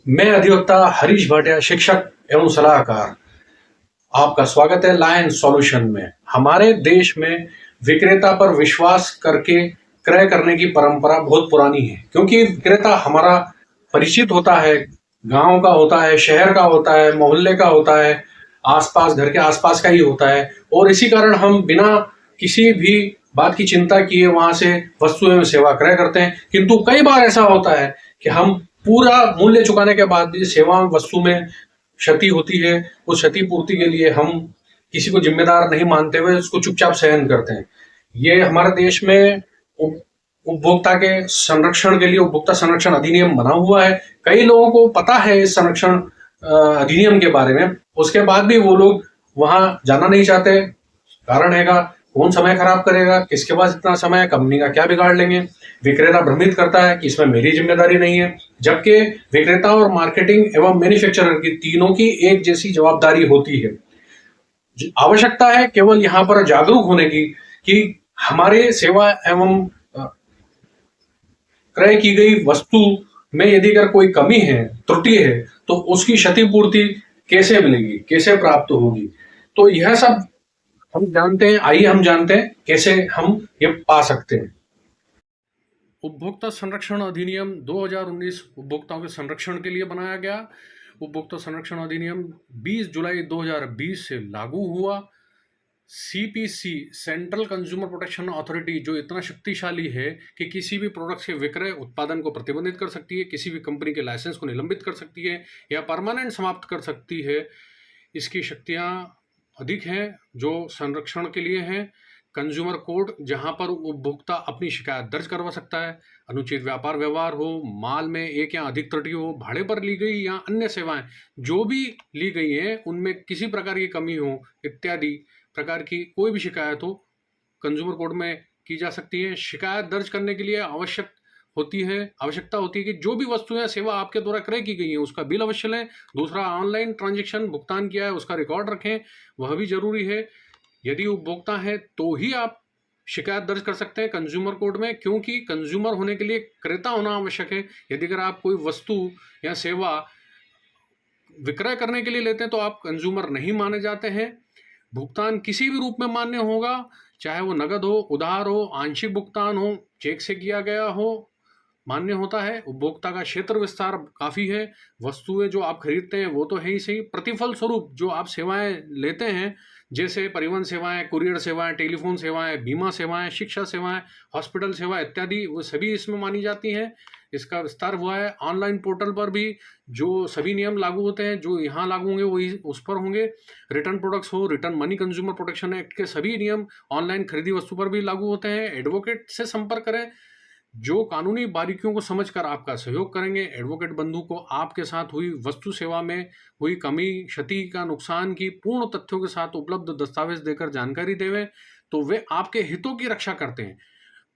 मैं अधिवक्ता हरीश भाटिया, शिक्षक एवं सलाहकार। आपका स्वागत है लायन सॉल्यूशन में। हमारे देश में विक्रेता पर विश्वास करके क्रय करने की परंपरा बहुत पुरानी है, क्योंकि विक्रेता हमारा परिचित होता है, गांव का होता है, शहर का होता है, मोहल्ले का होता है, आसपास घर के आसपास का ही होता है। और इसी कारण हम बिना किसी भी बात की चिंता किए वहां से वस्तु एवं सेवा क्रय करते हैं। किंतु कई बार ऐसा होता है कि हम पूरा मूल्य चुकाने के बाद भी सेवा वस्तु में क्षति होती है। उस क्षतिपूर्ति के लिए हम किसी को जिम्मेदार नहीं मानते हुए उसको चुपचाप सहन करते हैं। ये हमारे देश में उपभोक्ता के संरक्षण के लिए उपभोक्ता संरक्षण अधिनियम बना हुआ है। कई लोगों को पता है इस संरक्षण अधिनियम के बारे में, उसके बाद भी वो लोग वहां जाना नहीं चाहते। कारण हैगा, कौन समय खराब करेगा, किसके पास इतना समय है, कंपनी का क्या बिगाड़ लेंगे। विक्रेता भ्रमित करता है कि इसमें मेरी जिम्मेदारी नहीं है, जबकि विक्रेता और मार्केटिंग एवं मैन्युफैक्चरर की तीनों की एक जैसी जवाबदारी होती है। आवश्यकता है केवल यहाँ पर जागरूक होने की कि हमारे सेवा एवं क्रय की गई वस्तु में यदि अगर कोई कमी है, त्रुटि है, तो उसकी क्षतिपूर्ति कैसे मिलेगी, कैसे प्राप्त होगी। तो यह सब हम जानते हैं। आइए हम जानते हैं कैसे हम ये पा सकते हैं। उपभोक्ता संरक्षण अधिनियम 2019 उपभोक्ताओं के संरक्षण के लिए बनाया गया। उपभोक्ता संरक्षण अधिनियम 20 जुलाई 2020 से लागू हुआ। CPC central consumer protection authority जो इतना शक्तिशाली है कि किसी भी प्रोडक्ट के विक्रय उत्पादन को प्रतिबंधित कर सकती है, किसी भी कंपनी के लाइसेंस को निलंबित कर सकती है या परमानेंट समाप्त कर सकती है। इसकी शक्तियां अधिक हैं जो संरक्षण के लिए हैं। कंज्यूमर कोर्ट जहां पर उपभोक्ता अपनी शिकायत दर्ज करवा सकता है। अनुचित व्यापार व्यवहार हो, माल में एक या अधिक त्रुटि हो, भाड़े पर ली गई या अन्य सेवाएं जो भी ली गई हैं उनमें किसी प्रकार की कमी हो इत्यादि प्रकार की कोई भी शिकायत हो, कंज्यूमर कोर्ट में की जा सकती है। शिकायत दर्ज करने के लिए आवश्यकता होती है कि जो भी वस्तु या सेवा आपके द्वारा क्रय की गई है उसका बिल अवश्य लें। दूसरा, ऑनलाइन ट्रांजैक्शन भुगतान किया है उसका रिकॉर्ड रखें, वह भी जरूरी है। यदि उपभोक्ता है तो ही आप शिकायत दर्ज कर सकते हैं कंज्यूमर कोर्ट में, क्योंकि कंज्यूमर होने के लिए क्रेता होना आवश्यक है। यदि अगर आप कोई वस्तु या सेवा विक्रय करने के लिए लेते हैं तो आप कंज्यूमर नहीं माने जाते हैं। भुगतान किसी भी रूप में मान्य होगा, चाहे वो नगद हो, उधार हो, आंशिक भुगतान हो, चेक से किया गया हो, मान्य होता है। उपभोक्ता का क्षेत्र विस्तार काफ़ी है। वस्तुएं जो आप खरीदते हैं वो तो है ही सही, प्रतिफल स्वरूप जो आप सेवाएं लेते हैं जैसे परिवहन सेवाएं, कुरियर सेवाएं, टेलीफोन सेवाएं, बीमा सेवाएं, शिक्षा सेवाएं, हॉस्पिटल सेवा इत्यादि वो सभी इसमें मानी जाती हैं। इसका विस्तार हुआ है। ऑनलाइन पोर्टल पर भी जो सभी नियम लागू होते हैं जो यहाँ लागू होंगे वही उस पर होंगे। रिटर्न प्रोडक्ट्स हो, return money consumer protection act के सभी नियम ऑनलाइन खरीदी वस्तु पर भी लागू होते हैं। एडवोकेट से संपर्क करें जो कानूनी बारीकियों को समझकर आपका सहयोग करेंगे। एडवोकेट बंधु को आपके साथ हुई वस्तु सेवा में हुई कमी, क्षति का नुकसान की पूर्ण तथ्यों के साथ उपलब्ध दस्तावेज देकर जानकारी देवें, तो वे आपके हितों की रक्षा करते हैं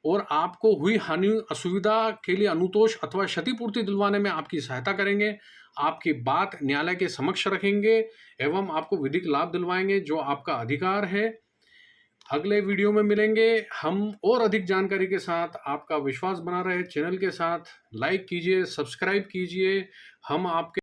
और आपको हुई हानि असुविधा के लिए अनुतोष अथवा क्षतिपूर्ति दिलवाने में आपकी सहायता करेंगे। आपकी बात न्यायालय के समक्ष रखेंगे एवं आपको विधिक लाभ दिलवाएंगे जो आपका अधिकार है। अगले वीडियो में मिलेंगे हम और अधिक जानकारी के साथ। आपका विश्वास बना रहे चैनल के साथ लाइक कीजिए, सब्सक्राइब कीजिए। हम आपके